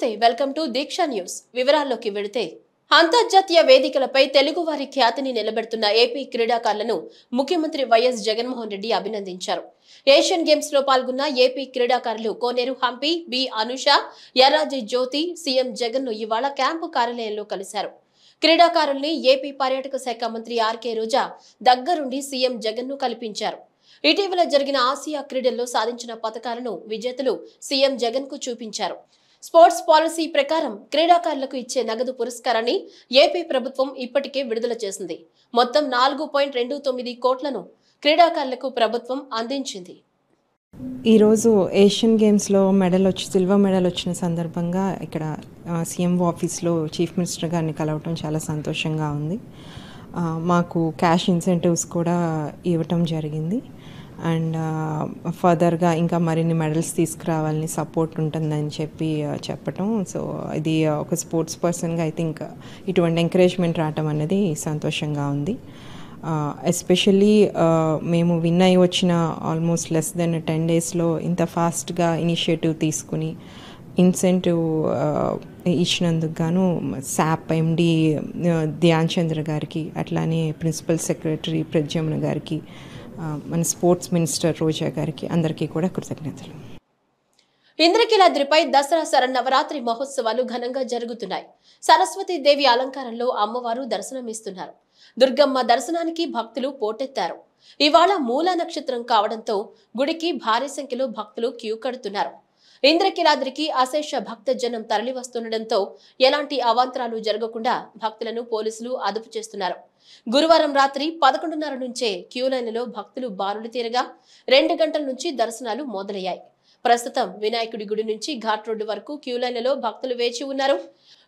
నమస్తే welcome to Deeksha news వివరాల్లోకి వెళితే అంతర్జాతీయ వేదికలపై తెలుగువారి ఖ్యాతిని నిలబెడుతున్న ఏపీ క్రీడాకారులను ముఖ్యమంత్రి వైఎస్ జగన్మోహన్ రెడ్డి అభినందించారు. ఏషియన్ గేమ్స్ లో పాల్గొన్న ఏపీ క్రీడాకారులు కోనేరు హంపి, బి అనుష, ఎర్రాజి జ్యోతి సీఎం జగన్ ను ఇవాళ క్యాంపు కార్యాలయంలో కలిశారు. క్రీడాకారుల్ని ఏపీ పర్యాటక శాఖ మంత్రి ఆర్కే రోజా దగ్గరుండి సీఎం జగన్ ను కల్పించారు. ఇటీవల జరిగిన ఆసియా క్రీడల్లో సాధించిన పతకాలను విజేతలు సీఎం జగన్ కు చూపించారు. స్పోర్ట్స్ పాలసీ ప్రకారం క్రీడాకారులకు ఇచ్చే నగదు పురస్కారాన్ని ఏపీ ప్రభుత్వం ఇప్పటికే విడుదల చేసింది. మొత్తం 4.29 కోట్లను క్రీడాకారులకు ప్రభుత్వం అందించింది. ఈరోజు ఏషియన్ గేమ్స్లో సిల్వర్ మెడల్ వచ్చిన సందర్భంగా ఇక్కడ సీఎం ఆఫీస్లో చీఫ్ మినిస్టర్ గారిని కలవటం చాలా సంతోషంగా ఉంది. మాకు క్యాష్ ఇన్సెంటివ్స్ కూడా ఇవ్వటం జరిగింది. అండ్ ఫర్దర్గా ఇంకా మరిన్ని మెడల్స్ తీసుకురావాలని సపోర్ట్ ఉంటుందని చెప్పటం. సో ఇది ఒక స్పోర్ట్స్ పర్సన్గా ఐ థింక్ ఇటువంటి ఎంకరేజ్మెంట్ రావటం అనేది సంతోషంగా ఉంది. ఎస్పెషల్లీ మేము విన్ అయ్యి వచ్చిన ఆల్మోస్ట్ లెస్ దెన్ 10 daysలో ఇంత ఫాస్ట్గా ఇనిషియేటివ్ తీసుకుని ఇన్సెంటివ్ ఇచ్చినందుకు గాను శాప్ ఎండి ధ్యాన్ చంద్ర గారికి, అట్లానే ప్రిన్సిపల్ సెక్రటరీ ప్రద్యుమ్న గారికి, మన స్పోర్ట్స్ మినిస్టర్ రోజా గారికి అందరికీ కూడా కృతజ్ఞతలు. ఇంద్రకీలాద్రిపై దసరా శరన్నవరాత్రి మహోత్సవాలు ఘనంగా జరుగుతున్నాయి. సరస్వతీ దేవి అలంకారంలో అమ్మవారు దర్శనమిస్తున్నారు. దుర్గమ్మ దర్శనానికి భక్తులు పోటెత్తారు. ఇవాళ మూలా నక్షత్రం కావడంతో గుడికి భారీ సంఖ్యలో భక్తులు క్యూ కడుతున్నారు. ఇంద్రకీలాద్రికి అశేష భక్త జనం తరలి వస్తుండటంతో ఎలాంటి అవాంతరాలు జరగకుండా భక్తులను పోలీసులు అదుపు చేస్తున్నారు. గురువారం రాత్రి 11:30 నుంచే క్యూ లైన్లలో భక్తులు బారులు తీరగా 2 గంటల నుంచి దర్శనాలు మొదలయ్యాయి. ప్రస్తుతం వినాయకుడి గుడి నుంచి ఘాట్ రోడ్డు వరకు క్యూ లైన్లలో భక్తులు వేచి ఉన్నారు.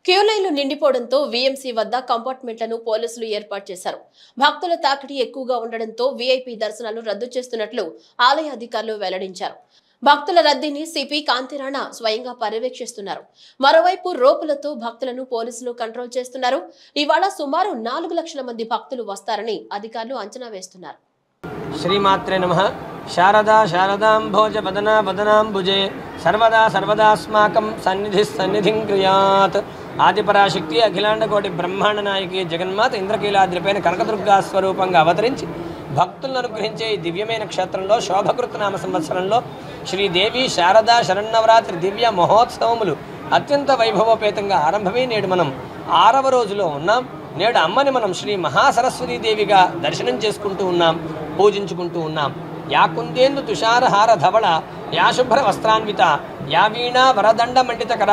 క్యూ లైన్లు నిండిపోవడంతో వీఎంసీ వద్ద కంపార్ట్మెంట్లను పోలీసులు ఏర్పాటు చేశారు. భక్తుల తాకిడి ఎక్కువగా ఉండడంతో వీఐపీ దర్శనాలు రద్దు చేస్తున్నట్లు ఆలయ అధికారులు వెల్లడించారు. భక్తుల రద్దీని సిపి కాంతిరాణ స్వయంగా పర్యవేక్షిస్తున్నారు. మరోవైపు రోపులతో భక్తులను పోలీసులు కంట్రోల్ చేస్తున్నారు. ఇవాళ సుమారు 4 లక్షల మంది భక్తులు వస్తారని అధికారులు అంచనా వేస్తున్నారు. శ్రీమాత్రే నమః. శారదా శారదాంభోజ వదనా వదనాంబుజే సర్వదా సర్వదాస్మాకం సన్నిధిం క్రియాత్. ఆదిపరాశక్తి అఖిలాండ కోటి బ్రహ్మాండ నాయకి జగన్మాత ఇంద్రకీలాద్రిపైన కనకదుర్గా స్వరూపంగా అవతరించి భక్తులను అనుగ్రహించే ఈ దివ్యమైన క్షేత్రంలో శోభకృతనామ సంవత్సరంలో శ్రీదేవి శారదా శరన్నవరాత్రి దివ్య మహోత్సవములు అత్యంత వైభవోపేతంగా ఆరంభమై నేడు మనం 6వ రోజులో ఉన్నాం. నేడు అమ్మని మనం శ్రీ మహాసరస్వతీదేవిగా దర్శనం చేసుకుంటూ ఉన్నాం, పూజించుకుంటూ ఉన్నాం. యా కుందేందు తుషారహార ధవళ, యా శుభ్ర వస్త్రాన్విత, యా వీణా వరదండ మండితకర,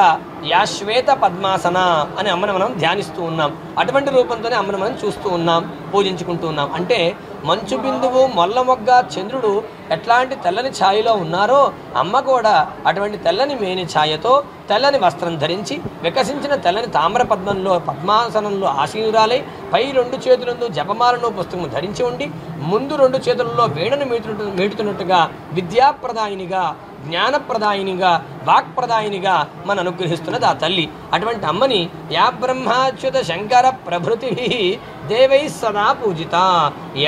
యా శ్వేత పద్మాసన అని అమ్మను మనం ధ్యానిస్తూ ఉన్నాం. అటువంటి రూపంతోనే అమ్మను మనం చూస్తూ ఉన్నాం, పూజించుకుంటూ ఉన్నాం. అంటే మంచు బిందువు, మొల్ల మొగ్గ, చంద్రుడు ఎట్లాంటి తెల్లని ఛాయలో ఉన్నారో అమ్మ కూడా అటువంటి తెల్లని మేని ఛాయతో తెల్లని వస్త్రం ధరించి వికసించిన తెల్లని తామ్ర పద్మాసనంలో ఆసీనురాలై పై 2 చేతులందు జపమాలను పుస్తకము ధరించి ఉండి ముందు 2 చేతులలో వీణను మీటుతున్నట్టుగా విద్యాప్రదాయినిగా, జ్ఞానప్రదాయినిగా, వాక్ప్రదాయినిగా మన అనుగ్రహిస్తున్నది ఆ తల్లి. అటువంటి అమ్మని యా బ్రహ్మాచ్యుత శంకర ప్రభృతి దేవై సదా పూజిత.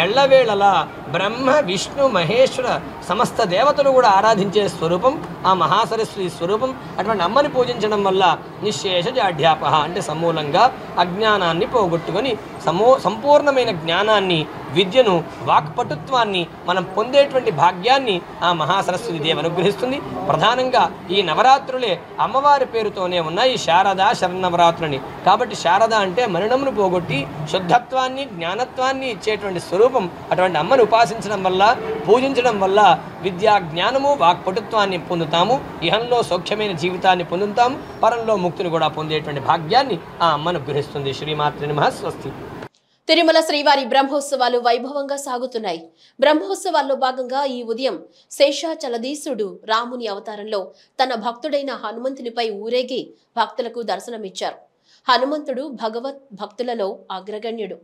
ఎళ్లవేళలా బ్రహ్మ విష్ణు మహేశ్వర సమస్త దేవతలు కూడా ఆరాధించే స్వరూపం ఆ మహాసరస్వతి స్వరూపం. అటువంటి అమ్మని పూజించడం వల్ల నిశ్శేష జాఢ్యాప అంటే సమూలంగా అజ్ఞానాన్ని పోగొట్టుకొని సంపూర్ణమైన జ్ఞానాన్ని, విద్యను, వాక్పటుత్వాన్ని మనం పొందేటువంటి భాగ్యాన్ని ఆ మహాసరస్వతి దేవి అనుగ్రహిస్తుంది. ప్రధానంగా ఈ నవరాత్రులే అమ్మవారి పేరుతోనే ఉన్నాయి, శారదా శరన్నవరాత్రులని. కాబట్టి శారద అంటే మరణమును పోగొట్టి శుద్ధత్వాన్ని, జ్ఞానత్వాన్ని ఇచ్చేటువంటి స్వరూపం. అటువంటి అమ్మను ఉపాసించడం వల్ల, పూజించడం వల్ల విద్యా, జ్ఞానము, వాక్పటుత్వాన్ని పొందుతాము. ఇహంలో సౌఖ్యమైన జీవితాన్ని పొందుతాము, పరంలో ముక్తిని కూడా పొందేటువంటి భాగ్యాన్ని ఆ అమ్మను గ్రహిస్తుంది. శ్రీమాత్రే నమః. స్వస్తి. తిరుమల శ్రీవారి బ్రహ్మోత్సవాలు వైభవంగా సాగుతున్నాయి. బ్రహ్మోత్సవాల్లో భాగంగా ఈ ఉదయం శేషాచలధీశుడు రాముని అవతారంలో తన భక్తుడైన హనుమంతునిపై ఊరేగి భక్తులకు దర్శనమిచ్చారు. హనుమంతుడు భగవత్ భక్తులలో అగ్రగణ్యుడు.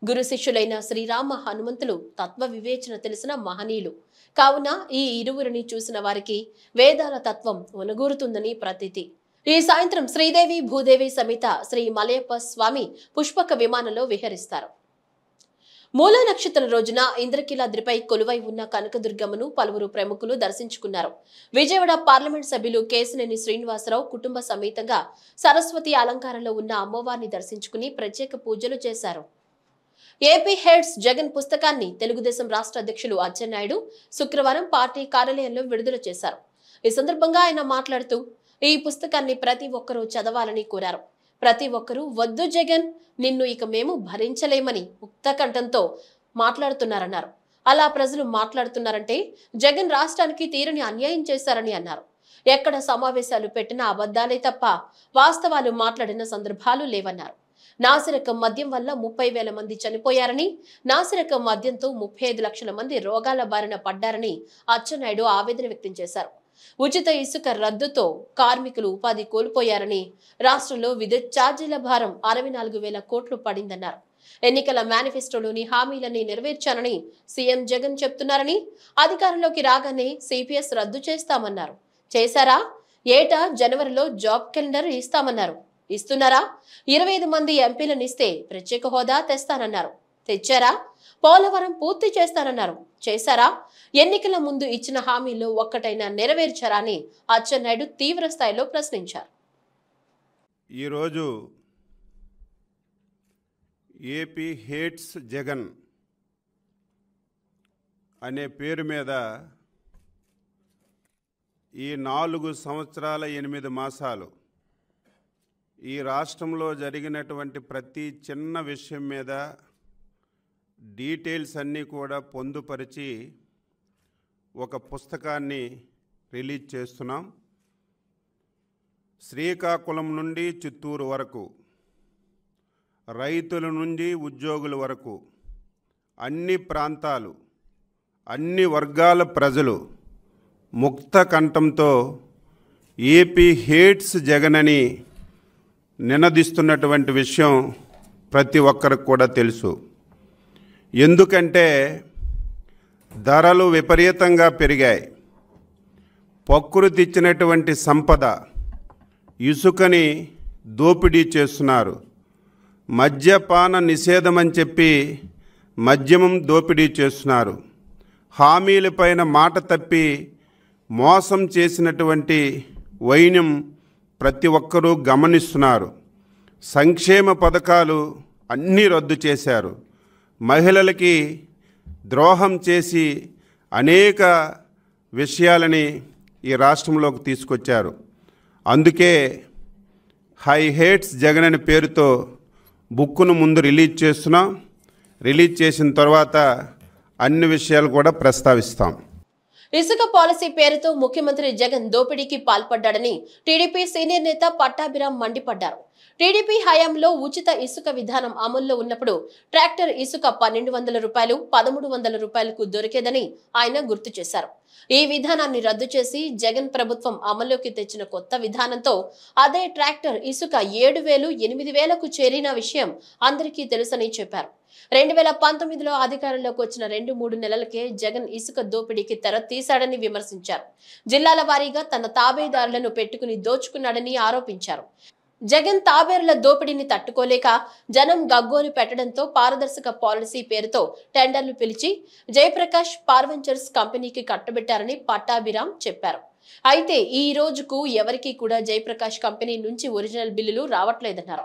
గురు శిష్యులైన శ్రీరామ హనుమంతులు తత్వ వివేచన తెలిసిన మహనీయులు కావున ఈ ఇరువురిని చూసిన వారికి వేదాల తత్వం ఒనగూరుతుందని ప్రతీతి. ఈ సాయంత్రం శ్రీదేవి భూదేవి సమేత శ్రీ మలయప్ప స్వామి పుష్పక విమానంలో విహరిస్తారు. మూలా నక్షత్రం రోజున ఇంద్రకీలాద్రిపై కొలువై ఉన్న కనకదుర్గమ్మను పలువురు ప్రముఖులు దర్శించుకున్నారు. విజయవాడ పార్లమెంట్ సభ్యులు కేశినేని శ్రీనివాసరావు కుటుంబ సమేతంగా సరస్వతి అలంకారంలో ఉన్న అమ్మవారిని దర్శించుకుని ప్రత్యేక పూజలు చేశారు. ఏపీ హెడ్స్ జగన్ పుస్తకాన్ని తెలుగుదేశం రాష్ట్ర అధ్యక్షులు అచ్చెన్నాయుడు శుక్రవారం పార్టీ కార్యాలయంలో విడుదల చేశారు. ఈ సందర్భంగా ఆయన మాట్లాడుతూ ఈ పుస్తకాన్ని ప్రతి ఒక్కరూ చదవాలని కోరారు. ప్రతి ఒక్కరూ వద్దు జగన్, నిన్ను ఇక మేము భరించలేమని ముక్త కంఠంతో మాట్లాడుతున్నారన్నారు. అలా ప్రజలు మాట్లాడుతున్నారంటే జగన్ రాష్ట్రానికి తీరని అన్యాయం చేశారని అన్నారు. ఎక్కడ సమావేశాలు పెట్టినా అబద్ధాలే తప్ప వాస్తవాలు మాట్లాడిన సందర్భాలు లేవన్నారు. నాసిరకం మద్యం వల్ల 30,000 మంది చనిపోయారని, నాసిరకం మద్యంతో 35 లక్షల మంది రోగాల బారిన పడ్డారని అచ్చెన్నాయుడు ఆవేదన వ్యక్తం చేశారు. ఉచిత ఇసుక రద్దుతో కార్మికులు ఉపాధి కోల్పోయారని, రాష్ట్రంలో విద్యుత్ ఛార్జీల భారం 64,000 కోట్లు పడిందన్నారు. ఎన్నికల మేనిఫెస్టోలోని హామీలన్నీ నెరవేర్చానని సీఎం జగన్ చెప్తున్నారని, అధికారంలోకి రాగానే సిపిఎస్ రద్దు చేస్తామన్నారు. చేశారా? ఏటా జనవరిలో జాబ్ క్యాలెండర్ ఇస్తామన్నారు. ఇస్తున్నారా? 25 మంది ఎంపీలను ఇస్తే ప్రత్యేక హోదా తెస్తానన్నారు. తెచ్చారా? పోలవరం పూర్తి చేస్తానన్నారు. చేశారా? ఎన్నికల ముందు ఇచ్చిన హామీల్లో ఒక్కటైనా నెరవేర్చారా అని అచ్చెన్నాయుడు తీవ్ర స్థాయిలో ప్రశ్నించారు. ఈరోజు ఏపీ హేట్స్ జగన్ అనే పేరు మీద ఈ 4 సంవత్సరాల 8 మాసాలు ఈ రాష్ట్రంలో జరిగినటువంటి ప్రతి చిన్న విషయం మీద డీటెయిల్స్ అన్నీ కూడా పొందుపరిచి ఒక పుస్తకాన్ని రిలీజ్ చేస్తున్నాం. శ్రీకాకుళం నుండి చిత్తూరు వరకు, రైతుల నుండి ఉద్యోగుల వరకు, అన్ని ప్రాంతాలు, అన్ని వర్గాల ప్రజలు ముక్త కంఠంతో ఏపీ హేట్స్ జగన్ అని నినదిస్తున్నటువంటి విషయం ప్రతి ఒక్కరికి కూడా తెలుసు. ఎందుకంటే ధరలు విపరీతంగా పెరిగాయి. ప్రకృతి ఇచ్చినటువంటి సంపద ఇసుకని దోపిడీ చేస్తున్నారు. మద్యపాన నిషేధం అని చెప్పి మద్యమం దోపిడీ చేస్తున్నారు. హామీలపైన మాట తప్పి మోసం చేసినటువంటి వైనం ప్రతి ఒక్కరూ గమనిస్తున్నారు. సంక్షేమ పథకాలు అన్నీ రద్దు చేశారు. మహిళలకి ద్రోహం చేసి అనేక విషయాలని ఈ రాష్ట్రంలోకి తీసుకొచ్చారు. అందుకే హై హేట్స్ జగన్ అనే పేరుతో బుక్కును ముందు రిలీజ్ చేస్తున్నాం. రిలీజ్ చేసిన తర్వాత అన్ని విషయాలు కూడా ప్రస్తావిస్తాం. ఇసుక పాలసీ పేరుతో ముఖ్యమంత్రి జగన్ దోపిడీకి పాల్పడ్డాడని టీడీపీ సీనియర్ నేత పట్టాభిరామ్ మండిపడ్డారు. టీడీపీ హయాంలో ఉచిత ఇసుక విధానం అమల్లో ఉన్నప్పుడు ట్రాక్టర్ ఇసుక 1,200 రూపాయలు, 1,300 రూపాయలకు దొరికేదని ఆయన గుర్తు చేశారు. ఈ విధానాన్ని రద్దు చేసి జగన్ ప్రభుత్వం అమల్లోకి తెచ్చిన కొత్త విధానంతో అదే ట్రాక్టర్ ఇసుక 7,000, 8,000కు చేరిన విషయం అందరికీ తెలుసని చెప్పారు. 2019లో అధికారంలోకి వచ్చిన 2-3 నెలలకే జగన్ ఇసుక దోపిడీకి తెర తీశాడని విమర్శించారు. జిల్లాల వారీగా తన తాబేదారులను పెట్టుకుని దోచుకున్నాడని ఆరోపించారు. జగన్ తాబేరుల దోపిడీని తట్టుకోలేక జనం గగ్గోలు పెట్టడంతో పారదర్శక పాలసీ పేరుతో టెండర్లు పిలిచి జయప్రకాష్ పార్వెంచర్స్ కంపెనీకి కట్టబెట్టారని పట్టాభిరామ్ చెప్పారు. అయితే ఈ రోజుకు ఎవరికీ కూడా జయప్రకాష్ కంపెనీ నుంచి ఒరిజినల్ బిల్లులు రావట్లేదన్నారు.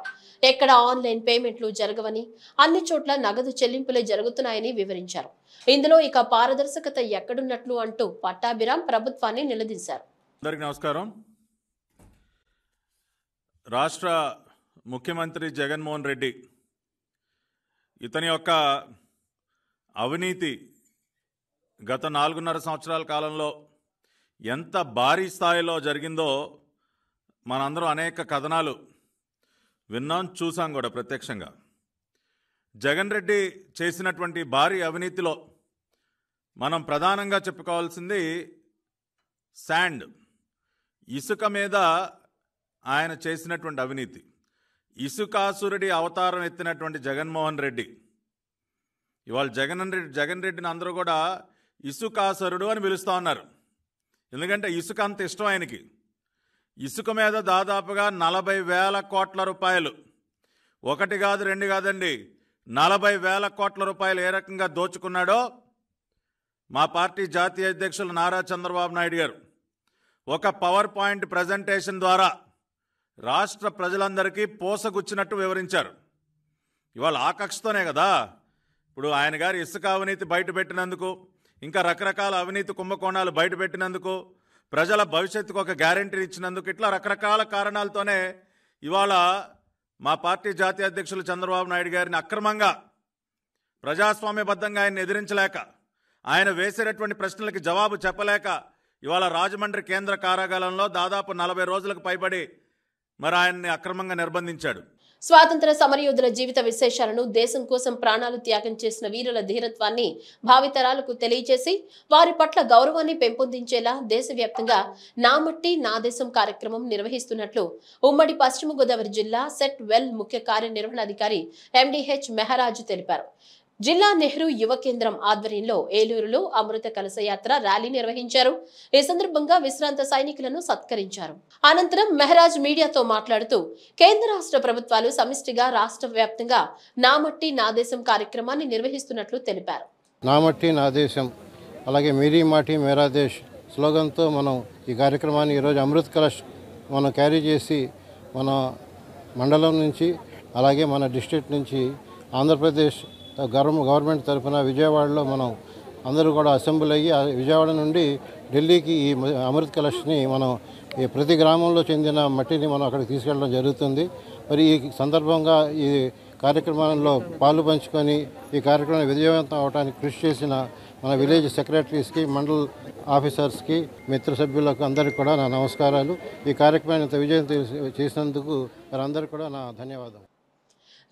ఎక్కడ ఆన్లైన్ పేమెంట్లు జరగవని, అన్ని చోట్ల నగదు చెల్లింపులే జరుగుతున్నాయని వివరించారు. ఇందులో ఇక పారదర్శకత ఎక్కడున్నట్లు అంటూ పట్టాభిరామ్ ప్రభుత్వాన్ని నిలదీశారు. అందరికీ నమస్కారం. రాష్ట్ర ముఖ్యమంత్రి జగన్మోహన్ రెడ్డి ఇతని యొక్క అవినీతి గత 4.5 సంవత్సరాల కాలంలో ఎంత భారీ స్థాయిలో జరిగిందో మనందరం అనేక కథనాలు విన్నాం, చూసాం కూడా ప్రత్యక్షంగా. జగన్ రెడ్డి చేసినటువంటి భారీ అవినీతిలో మనం ప్రధానంగా చెప్పుకోవాల్సింది శాండ్, ఇసుక మీద ఆయన చేసినటువంటి అవినీతి. ఇసుకాసురుడి అవతారం ఎత్తినటువంటి జగన్మోహన్ రెడ్డి ఇవాళ జగన్ రెడ్డిని అందరూ కూడా ఇసుకాసురుడు అని పిలుస్తూ ఉన్నారు. ఎందుకంటే ఇసుక అంత ఇష్టం ఆయనకి. ఇసుక మీద దాదాపుగా 40,000 కోట్ల రూపాయలు, 1 కాదు 2 కాదండి, 40,000 కోట్ల రూపాయలు ఏ రకంగా దోచుకున్నాడో మా పార్టీ జాతీయ అధ్యక్షులు నారా చంద్రబాబు నాయుడు గారు ఒక పవర్ పాయింట్ ప్రజెంటేషన్ ద్వారా రాష్ట్ర ప్రజలందరికీ పోసగుచ్చినట్టు వివరించారు. ఇవాళ ఆ కక్షతోనే కదా ఇప్పుడు ఆయన గారి ఇసుక అవినీతి బయటపెట్టినందుకు, ఇంకా రకరకాల అవినీతి కుంభకోణాలు బయటపెట్టినందుకు, ప్రజల భవిష్యత్తుకు ఒక గ్యారంటీ ఇచ్చినందుకు, ఇట్లా రకరకాల కారణాలతోనే ఇవాళ మా పార్టీ జాతీయ అధ్యక్షులు చంద్రబాబు నాయుడు గారిని అక్రమంగా ప్రజాస్వామ్యబద్ధంగా ఆయన ఎదిరించలేక, ఆయన వేసేటటువంటి ప్రశ్నలకి జవాబు చెప్పలేక ఇవాళ రాజమండ్రి కేంద్ర కారాగారంలో దాదాపు 40 రోజులకు పైబడి మరి ఆయన్ని అక్రమంగా నిర్బంధించాడు. స్వాతంత్ర సమరయోధుల జీవిత విశేషాలను, దేశం కోసం ప్రాణాలు త్యాగం చేసిన వీరుల ధీరత్వాన్ని భావితరాలకు తెలియజేసి వారి పట్ల గౌరవాన్ని పెంపొందించేలా దేశవ్యాప్తంగా నా మట్టి నా దేశం కార్యక్రమం నిర్వహిస్తున్నట్లు ఉమ్మడి పశ్చిమ గోదావరి జిల్లా సెట్ వెల్ ముఖ్య కార్యనిర్వహణాధికారి MDH మెహరాజు తెలిపారు. జిల్లా నెహ్రూ యువ కేంద్రం ఆధ్వర్యంలో ఏలూరులో అమృత కలశ యాత్ర ర్యాలీ నిర్వహించారు. ఈ సందర్భంగా విశ్రాంత సైనికులను సత్కరించారు. అనంతరం మెహరాజ్ మీడియాతో మాట్లాడుతూ కేంద్ర రాష్ట్ర ప్రభుత్వాలు సమిష్టిగా రాష్ట్ర వ్యాప్తంగా నా మట్టి నా దేశం కార్యక్రమాన్ని నిర్వహిస్తున్నట్లు తెలిపారు. నా మట్టి నా దేశం, అలాగే మేరీ మాటి మేరా దేశ్ స్లోగన్తో మనం ఈ కార్యక్రమాన్ని ఈరోజు అమృత్ కలశ్ మనం క్యారీ చేసి మన మండలం నుంచి అలాగే మన డిస్ట్రిక్ట్ నుంచి ఆంధ్రప్రదేశ్ గవర్నమెంట్ తరఫున విజయవాడలో మనం అందరూ కూడా అసెంబ్లీ అయ్యి విజయవాడ నుండి ఢిల్లీకి ఈ అమృత్ కలష్ని మనం ఈ ప్రతి గ్రామంలో చెందిన మట్టిని మనం అక్కడికి తీసుకెళ్ళడం జరుగుతుంది. మరి ఈ సందర్భంగా ఈ కార్యక్రమంలో పాలు పంచుకొని ఈ కార్యక్రమం విజయవంతం అవడానికి కృషి చేసిన మన విలేజ్ సెక్రటరీస్కి, మండల్ ఆఫీసర్స్కి, మిత్ర సభ్యులకు అందరికీ కూడా నా నమస్కారాలు. ఈ కార్యక్రమాన్ని ఇంత విజయం చేసినందుకు వారందరికీ కూడా నా ధన్యవాదాలు.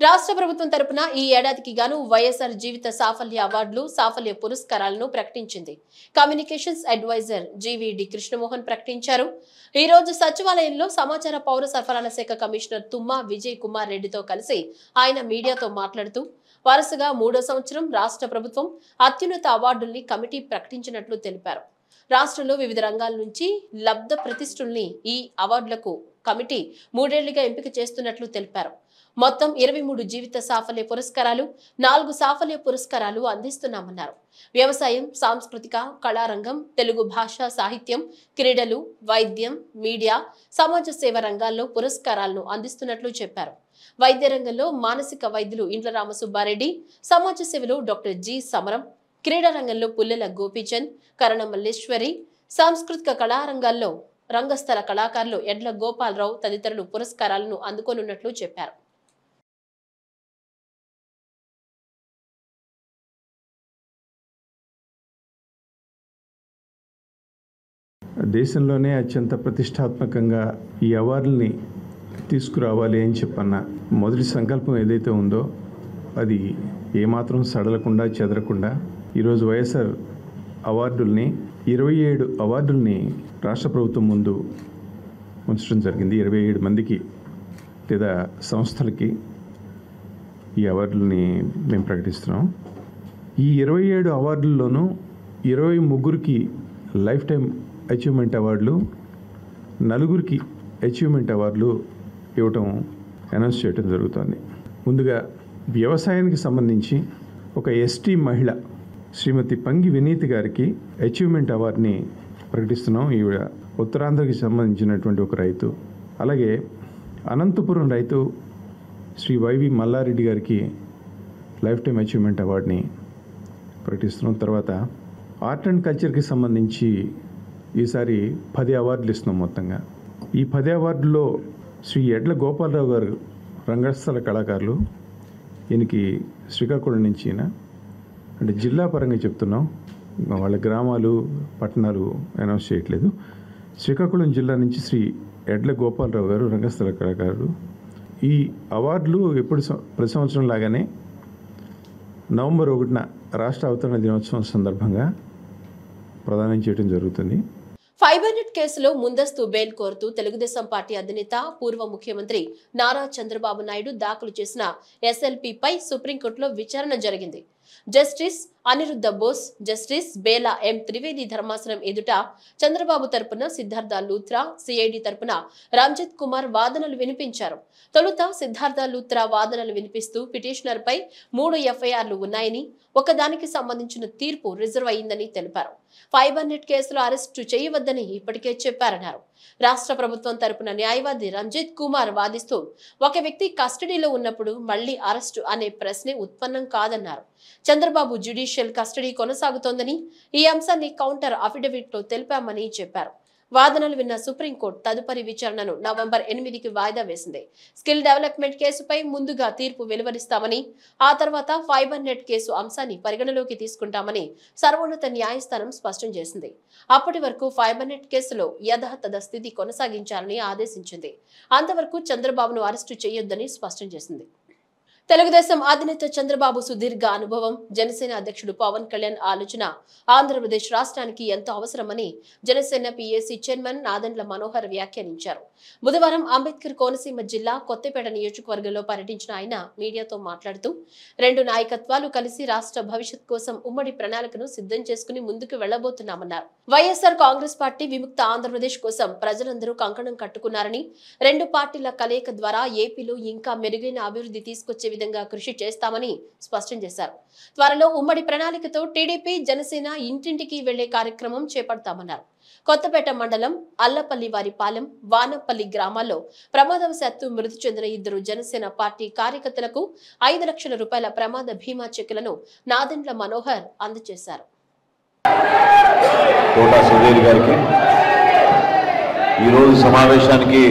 రాష్ట్ర ప్రభుత్వం తరపున ఈ ఏడాదికి గాను వైఎస్ఆర్ జీవిత సాఫల్య అవార్డులు, సాఫల్య పురస్కారాలను ప్రకటించింది. కమ్యూనికేషన్స్ అడ్వైజర్ జీవీడి కృష్ణమోహన్ ప్రకటించారు. ఈ రోజు సచివాలయంలో సమాచార పౌర సరఫరాల శాఖ కమిషనర్ తుమ్మా విజయ్ కుమార్ రెడ్డితో కలిసి ఆయన మీడియాతో మాట్లాడుతూ వరుసగా 3వ సంవత్సరం రాష్ట్ర ప్రభుత్వం అత్యున్నత అవార్డుల్ని కమిటీ ప్రకటించినట్లు తెలిపారు. రాష్ట్రంలో వివిధ రంగాల నుంచి లబ్ధ ప్రతిష్ఠుల్ని ఈ అవార్డులకు కమిటీ 3 ఏళ్లుగా ఎంపిక చేస్తున్నట్లు తెలిపారు. మొత్తం 23 జీవిత సాఫల్య పురస్కారాలు, 4 సాఫల్య పురస్కారాలు అందిస్తున్నామన్నారు. వ్యవసాయం, సాంస్కృతిక, కళారంగం, తెలుగు భాష, సాహిత్యం, క్రీడలు, వైద్యం, మీడియా, సమాజ సేవ రంగాల్లో పురస్కారాలను అందిస్తున్నట్లు చెప్పారు. వైద్య రంగంలో మానసిక వైద్యులు ఇండ్ల రామసుబ్బారెడ్డి, సమాజ సేవలో డాక్టర్ జి సమరం, క్రీడా రంగంలో పుల్లెల గోపీచంద్, కరణ మల్లేశ్వరి, సాంస్కృతిక కళారంగాల్లో రంగస్థల కళాకారులు ఎడ్ల గోపాలరావు తదితరులు పురస్కారాలను అందుకోనున్నట్లు చెప్పారు. దేశంలోనే అత్యంత ప్రతిష్టాత్మకంగా ఈ అవార్డుల్ని తీసుకురావాలి అని చెప్పన్న మొదటి సంకల్పం ఏదైతే ఉందో అది ఏమాత్రం సడలకుండా చెదరకుండా ఈరోజు వైఎస్ఆర్ అవార్డుల్ని 27 అవార్డుల్ని రాష్ట్ర ప్రభుత్వం ముందు ఉంచడం జరిగింది. 27 మందికి లేదా సంస్థలకి ఈ అవార్డుల్ని మేము ప్రకటిస్తున్నాం. ఈ 27 అవార్డుల్లోనూ 23కి లైఫ్ టైం అచీవ్మెంట్ అవార్డులు, 4కి అచీవ్మెంట్ అవార్డులు ఇవ్వటం అనౌన్స్ చేయడం జరుగుతుంది. ముందుగా వ్యవసాయానికి సంబంధించి ఒక ఎస్టీ మహిళ శ్రీమతి పంగి వినీతి గారికి అచీవ్మెంట్ అవార్డుని ప్రకటిస్తున్నాం. ఈవిడ ఉత్తరాంధ్రకి సంబంధించినటువంటి ఒక రైతు. అలాగే అనంతపురం రైతు శ్రీ వైవి మల్లారెడ్డి గారికి లైఫ్ టైం అచీవ్మెంట్ అవార్డుని ప్రకటిస్తున్నాం. తర్వాత ఆర్ట్ అండ్ కల్చర్కి సంబంధించి ఈసారి 10 అవార్డులు ఇస్తున్నాం మొత్తంగా. ఈ 10 అవార్డుల్లో శ్రీ ఎడ్ల గోపాలరావు గారు రంగస్థల కళాకారులు, ఈయనకి శ్రీకాకుళం నుంచి అంటే జిల్లా పరంగా చెప్తున్నాం, వాళ్ళ గ్రామాలు పట్టణాలు అనౌన్స్ చేయట్లేదు. శ్రీకాకుళం జిల్లా నుంచి శ్రీ ఎడ్ల గోపాలరావు గారు రంగస్థల కళాకారులు. ఈ అవార్డులు ఎప్పుడు ప్రతి సంవత్సరం లాగానే నవంబర్ 1న రాష్ట్ర అవతరణ దినోత్సవం సందర్భంగా ప్రదానం చేయడం జరుగుతుంది. ఫైబర్ నెట్ కేసులో ముందస్తు బెయిల్ కోరుతూ తెలుగుదేశం పార్టీ అధినేత పూర్వ ముఖ్యమంత్రి నారా చంద్రబాబు నాయుడు దాఖలు చేసిన SLPపై సుప్రీంకోర్టులో విచారణ జరిగింది. జస్టిస్ అనిరుద్ధ బోస్, జస్టిస్ బేలా ఎం త్రివేది ధర్మాసనం ఎదుట చంద్రబాబు తరపున సిద్ధార్థ లూథ్రా, సిఐడి తరపున రంజిత్ కుమార్ వాదనలు వినిపించారు. తొలుత సిద్ధార్థ లూథ్రా వాదనలు వినిపిస్తూ పిటిషనర్ పై 3 ఎఫ్ఐఆర్లు ఉన్నాయని, ఒకదానికి సంబంధించిన తీర్పు రిజర్వ్ అయిందని తెలిపారు. ఫైబర్ నెట్ కేసులో అరెస్టు చేయవద్దని ఇప్పటికే చెప్పారన్నారు. రాష్ట్ర ప్రభుత్వం తరపున న్యాయవాది రంజిత్ కుమార్ వాదిస్తూ ఒక వ్యక్తి కస్టడీలో ఉన్నప్పుడు మళ్లీ అరెస్టు అనే ప్రశ్నే ఉత్పన్నం కాదన్నారు. చంద్రబాబు జ్యుడిషియల్ కస్టడీ కొనసాగుతోందని, ఈ అంశాన్ని కౌంటర్ అఫిడవిట్ లో తెలిపామని చెప్పారు. వాదనలు విన్న సుప్రీంకోర్టు తదుపరి విచారణను నవంబర్ 8కి వాయిదా వేసింది. స్కిల్ డెవలప్మెంట్ కేసుపై ముందుగా తీర్పు వెలువరిస్తామని, ఆ తర్వాత ఫైబర్ నెట్ కేసు అంశాన్ని పరిగణలోకి తీసుకుంటామని సర్వోన్నత న్యాయస్థానం స్పష్టం చేసింది. అప్పటి వరకు ఫైబర్ నెట్ కేసులో యథాతథ స్థితి కొనసాగించాలని ఆదేశించింది. అంతవరకు చంద్రబాబును అరెస్టు చేయొద్దని స్పష్టం చేసింది. తెలుగుదేశం అధినేత చంద్రబాబు సుదీర్ఘ అనుభవం, జనసేన అధ్యక్షుడు పవన్ కళ్యాణ్ ఆలోచన ఆంధ్రప్రదేశ్ రాష్ట్రానికి ఎంతో అవసరమని జనసేన పిఎసి చైర్మన్ నాదెండ్ల మనోహర్ వ్యాఖ్యానించారు. బుధవారం అంబేద్కర్ కోనసీమ జిల్లా కొత్తపేట నియోజకవర్గంలో పర్యటించిన ఆయన మీడియాతో మాట్లాడుతూ 2 నాయకత్వాలు కలిసి రాష్ట్ర భవిష్యత్ కోసం ఉమ్మడి ప్రణాళికను సిద్ధం చేసుకుని ముందుకు వెళ్లబోతున్నామన్నారు. వైఎస్ఆర్ కాంగ్రెస్ పార్టీ విముక్త ఆంధ్రప్రదేశ్ కోసం ప్రజలందరూ కంకణం కట్టుకున్నారని, 2 పార్టీల కలయిక ద్వారా ఏపీలో ఇంకా మెరుగైన అభివృద్ధి తీసుకొచ్చే విధంగా కృషి చేస్తామని స్పష్టం చేశారు. త్వరలో ఉమ్మడి ప్రణాళికతో టీడీపీ, జనసేన ఇంటింటికి వెళ్లే కార్యక్రమం చేపడతామన్నారు. కొత్తపేట మండలం అల్లపల్లి వారిపాలెం, వానపల్లి గ్రామాల్లో ప్రమాదవశాత్తు మృతి చెందిన 2 జనసేన పార్టీ కార్యకర్తలకు 5 లక్షల రూపాయల ప్రమాద బీమా చెక్కులను నాదెండ్ల మనోహర్ అందజేశారు. తోట సుధీర్ గారికి ఈరోజు సమావేశానికి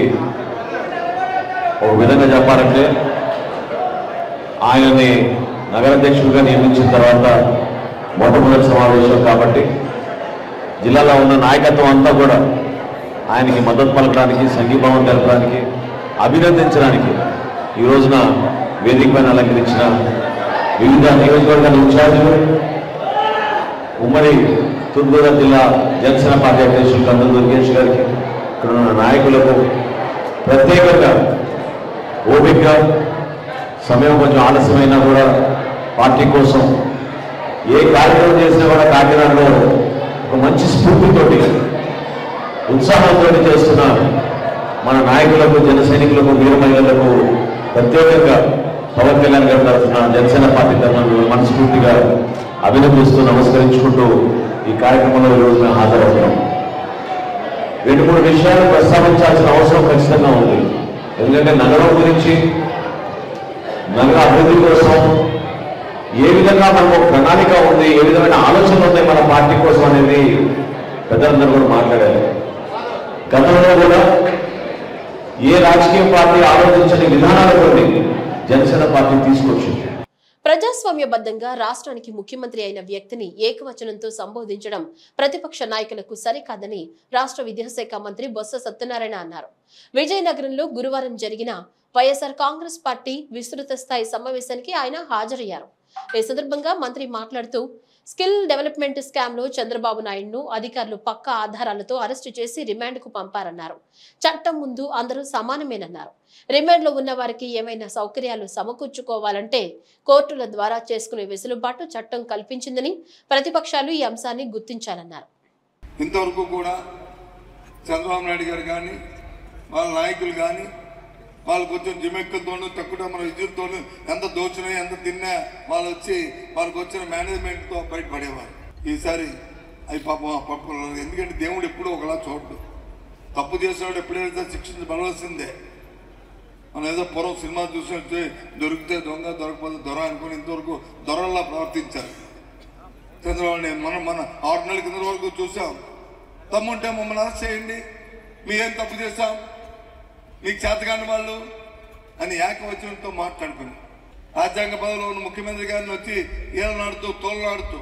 ఒక విధంగా చెప్పాలంటే ఆయనని నగరాధ్యక్షుడిగా నియమించిన తర్వాత మొట్టమొదటి సమావేశం కాబట్టి జిల్లాలో ఉన్న నాయకత్వం అంతా కూడా ఆయనకి మద్దతు పలకడానికి, సంఘీభావం తెలపడానికి, అభినందించడానికి ఈ రోజున వేదిక పైన అలంకరించిన వివిధ నియోజకవర్గాల ఇన్ఛార్జీలు, ఉమ్మడి తూర్పుగోదావరి జిల్లా జనసేన పార్టీ అధ్యక్షులు కందుల దుర్గేష్ గారికి, ఇక్కడ ఉన్న నాయకులకు ప్రత్యేకంగా ఓపికగా సమయం కొంచెం ఆలస్యమైనా కూడా పార్టీ కోసం ఏ కార్యక్రమం చేసినా కూడా కాకినాడలో ఒక మంచి స్ఫూర్తితోటి, ఉత్సాహంతో చేస్తున్న మన నాయకులకు, జన సైనికులకు, వీర మహిళలకు ప్రత్యేకంగా పవన్ కళ్యాణ్ గారి తరఫున, జనసేన పార్టీ తరఫున మనస్ఫూర్తిగా అభినందిస్తూ నమస్కరించుకుంటూ ఈ కార్యక్రమంలో ఈరోజు మేము హాజరవుతున్నాం. 2-3 విషయాలు ప్రస్తావించాల్సిన అవసరం ఖచ్చితంగా ఉంది. ఎందుకంటే నగరం గురించి, నగర అభివృద్ధి కోసం ఏ విధంగా మనకు ప్రణాళిక ఉంది, ఏ విధమైన ఆలోచనలు ఉన్నాయి మన పార్టీ కోసం అనేది పెద్దలందరూ కూడా మాట్లాడారు. గతంలో కూడా ఏ రాజకీయ పార్టీ ఆలోచించని విధానాలు కొన్ని జనసేన పార్టీ తీసుకొచ్చింది. ప్రజాస్వామ్యబద్ధంగా రాష్ట్రానికి ముఖ్యమంత్రి అయిన వ్యక్తిని ఏకవచనంతో సంబోధించడం ప్రతిపక్ష నాయకులకు సరికాదని రాష్ట్ర విద్యాశాఖ మంత్రి బొత్స సత్యనారాయణ అన్నారు. విజయనగరంలో గురువారం జరిగిన వైఎస్ఆర్ కాంగ్రెస్ పార్టీ విస్తృత స్థాయి సమావేశానికి ఆయన హాజరయ్యారు. ఈ సందర్భంగా మంత్రి మాట్లాడుతూ స్కిల్ డెవలప్మెంట్ స్కామ్ లో చంద్రబాబు నాయుడును అధికారులు పక్కా ఆధారాలతో అరెస్టు చేసి రిమాండ్ కు పంపారన్నారు. చట్టం ముందు అందరూ సమానమేనన్నారు. రిమాండ్ లో ఉన్న వారికి ఏమైనా సౌకర్యాలు సమకూర్చుకోవాలంటే కోర్టుల ద్వారా చేసుకునే వెసులుబాటు చట్టం కల్పించిందని ప్రతిపక్షాలు ఈ అంశాన్ని గుర్తించాలన్నారు. ఇంతవరకు కూడా చంద్రబాబు నాయుడు గారు కానీ వాళ్ళ నాయకులు కానీ వాళ్ళు కొంచెం జిమెక్కులతోనూ తక్కువ మన విద్యుత్తోనూ ఎంత దోచినా ఎంత తిన్నా వాళ్ళు వచ్చి వాళ్ళకి వచ్చిన మేనేజ్మెంట్తో బయటపడేవారు. ఈసారి అవి పాపం ఎందుకంటే దేవుడు ఎప్పుడూ ఒకలా చూడడు. తప్పు చేసినప్పుడు ఎప్పుడైతే శిక్షించబడవలసిందే. మనం ఏదో పూర్వం సినిమా చూసినట్టు దొరికితే దొంగ, దొరకపోతే దొర అనుకుని ఇంతవరకు దొరల్లా ప్రవర్తించారు చంద్రబాబు. మన 6 నెలల కింద వరకు చూసాం. తమ్ముంటే మమ్మల్ని అరెస్ట్ చేయండి, మీరేం తప్పు చేశాం, మీకు చేతకాని వాళ్ళు అని ఏకవచనంతో మాట్లాడుకుని రాజ్యాంగ పదవిలో ఉన్న ముఖ్యమంత్రి గారిని వచ్చి ఏలనాడుతూ తోలనాడుతూ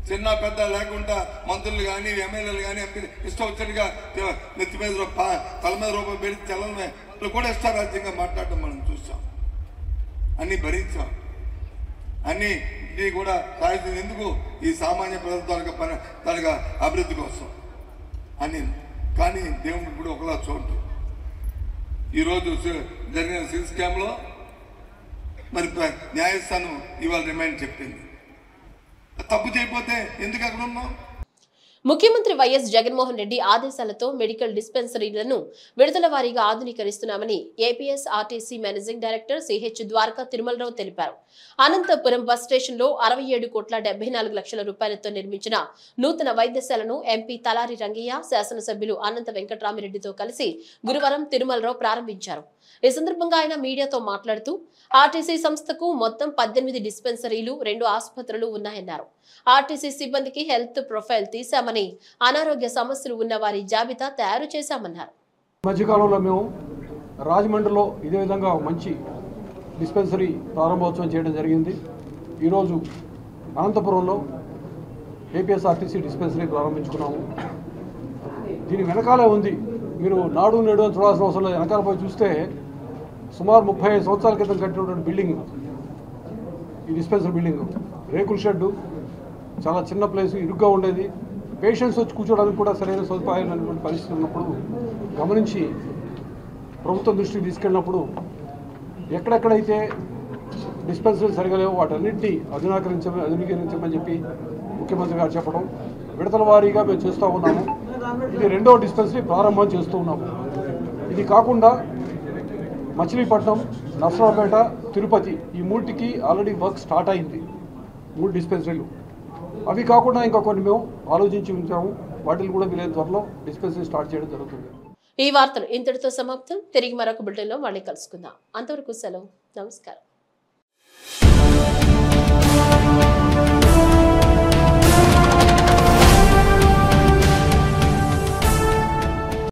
చిన్న పెద్ద లేకుండా మంత్రులు కానీ, ఎమ్మెల్యేలు కానీ, ఎంపీలు ఇష్టం వచ్చినట్టుగా నెత్తి మీద తల మీద రూపాయి పెడితే చల్లమే కూడా ఇష్టారాజ్యంగా మాట్లాడటం మనం చూసాం. అన్నీ భరించాం. అన్నీ కూడా సాధించింది ఎందుకు? ఈ సామాన్య ప్రజల తనగా అభివృద్ధి కోసం అని. కానీ దేవుడు ఇప్పుడు ఒకలా చూడదు. ఈరోజు జరిగిన సిల్ స్కామ్లో మరి న్యాయస్థానం ఇవాళ రిమాండ్ చెప్పింది. తప్పు చేయకపోతే ఎందుకు అక్కడ ఉన్నాం? ముఖ్యమంత్రి వైఎస్ జగన్మోహన్ రెడ్డి ఆదేశాలతో మెడికల్ డిస్పెన్సరీలను విడతల వారీగా ఆధునీకరిస్తున్నామని ఏపీఎస్ ఆర్టీసీ మేనేజింగ్ డైరెక్టర్ సిహెచ్ ద్వారకా తిరుమలరావు తెలిపారు. అనంతపురం బస్ స్టేషన్ లో 67,74,00,000 రూపాయలతో నిర్మించిన నూతన వైద్యశాలను ఎంపీ తలారి రంగయ్య, శాసనసభ్యులు అనంత వెంకట్రామిరెడ్డితో కలిసి గురువారం తిరుమలరావు ప్రారంభించారు. ఈ సందర్భంగా ఆయన మీడియాతో మాట్లాడుతూ ఆర్టీసీ సంస్థకు మొత్తం 18 డిస్పెన్సరీలు, 2 ఆసుపత్రులు ఉన్నాయన్నారు. ఆర్టీసీ సిబ్బందికి హెల్త్ ప్రొఫైల్ తీశామని, అనారోగ్య సమస్యలు ఉన్న వారి జాబితా తయారు చేశామన్నారు. మధ్యకాలంలో మేము రాజమండ్రిలో ఇదే విధంగా మంచి డిస్పెన్సరీ ప్రారంభోత్సవం చేయడం జరిగింది. ఈరోజు అనంతపురంలో ఏపీఎస్ఆర్టీసీ డిస్పెన్సరీ ప్రారంభించుకున్నాము. దీని వెనకాలే ఉంది, మీరు నాడు నేడు అని చూడాల్సిన అవసరం లేదు. వెనకాల పోయి చూస్తే సుమారు 35 సంవత్సరాల క్రితం కట్టినటువంటి బిల్డింగ్ ఈ డిస్పెన్సరీ బిల్డింగ్. రేకుల షెడ్డు, చాలా చిన్న ప్లేస్, ఇరుగ్గా ఉండేది. పేషెంట్స్ వచ్చి కూర్చోడానికి కూడా సరైన సదుపాయాలు అనేటువంటి పరిస్థితి ఉన్నప్పుడు గమనించి ప్రభుత్వం దృష్టికి తీసుకెళ్ళినప్పుడు ఎక్కడెక్కడైతే డిస్పెన్సరీ సరిగా లేవో వాటన్నింటినీ ఆధునీకరించమని చెప్పి ముఖ్యమంత్రి గారు చెప్పడం, విడతల వారీగా మేము చేస్తూ ఉన్నాము. ఇది 2వ డిస్పెన్సరీ ప్రారంభం చేస్తూ ఉన్నాము. ఇది కాకుండా మచిలీపట్నం, నర్సరావుపేట, తిరుపతి ఈ 3కి ఆల్రెడీ వర్క్ స్టార్ట్ అయింది, 3 డిస్పెన్సరీలు. అవి కాకుండా ఇంకా కొన్ని మేము ఆలోచించి ఉంచాము, వాటిని కూడా వీలైన త్వరలో డిస్పెన్సరీ స్టార్ట్ చేయడం జరుగుతుంది. ఈ వార్తలు ఇంతటితో సమాప్తం. తిరిగి మరొక బులెటిన్లో మళ్ళీ కలుసుకుందాం. అంతవరకు సెలవు. నమస్కారం.